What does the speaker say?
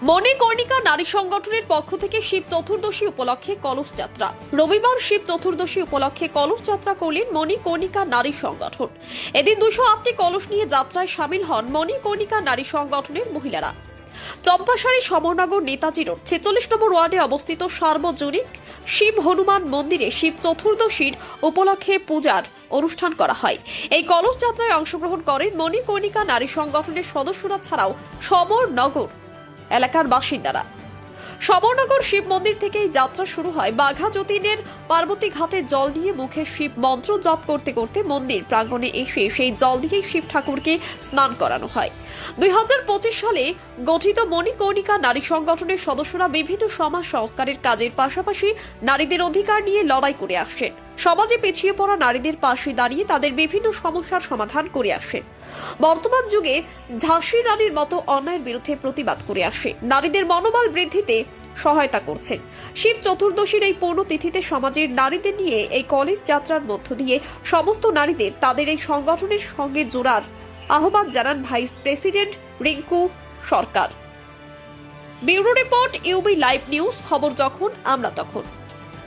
মণিকর্ণিকা নারী সংগঠনের পক্ষ থেকে শিব চতুর্দশী উপলক্ষে কলস যাত্রা। রবিবার শিব চতুর্দশী উপলক্ষে কলস যাত্রা করলেন মণিকর্ণিকা নারী সংগঠন। এদিন 208টি কলস নিয়ে যাত্রায় সামিল হন মণিকর্ণিকা নারী সংগঠনের মহিলারা। চম্পাশাড়ি সমরনগর নেতাজি রোড 46 নম্বর ওয়ার্ডে অবস্থিত সার্বজনিক শিব হনুমান মন্দিরে শিব চতুর্দশীর উপলক্ষে পূজার অনুষ্ঠান করা হয়। এই কলস যাত্রায় অংশগ্রহণ করেন মণিকর্ণিকা নারী সংগঠনের সদস্যরা ছাড়াও সমরনগর এলাকার বাসিন্দারা। সমরনগর শিব মন্দির থেকে এই যাত্রা শুরু হয়। বাঘা যতীনের পার্বতী ঘাটে জল নিয়ে মুখে শিব মন্ত্র জপ করতে করতে মন্দির প্রাঙ্গণে এসে সেই জল দিয়ে শিব ঠাকুরকে স্নান করানো হয়। 2025 সালে গঠিত মণিকর্ণিকা নারী সংগঠনের সদস্যরা বিভিন্ন সমাজ সংস্কারের কাজের পাশাপাশি নারীদের অধিকার নিয়ে লড়াই করে আসেন। সমাজে পিছিয়ে পড়া নারীদের পাশে দাঁড়িয়ে তাদের বিভিন্ন সমস্যার সমাধান করে আসেন। বর্তমান যুগে ঝাঁসি রানীর মতো অন্যায়ের বিরুদ্ধে প্রতিবাদ করে আসে। নারীদের মনোবল বৃদ্ধিতে সহায়তা করছেন। শিব চতুর্দশীর এই পূর্ণতিথিতে সমাজের নারীদের নিয়ে এই কলেজ যাত্রার মধ্য দিয়ে সমস্ত নারীদের তাদের এই সংগঠনের সঙ্গে জোড়ার আহ্বান জানান vice president Rinku Sarkar. Bureau report UB live news, খবর যখন আমরা তখন।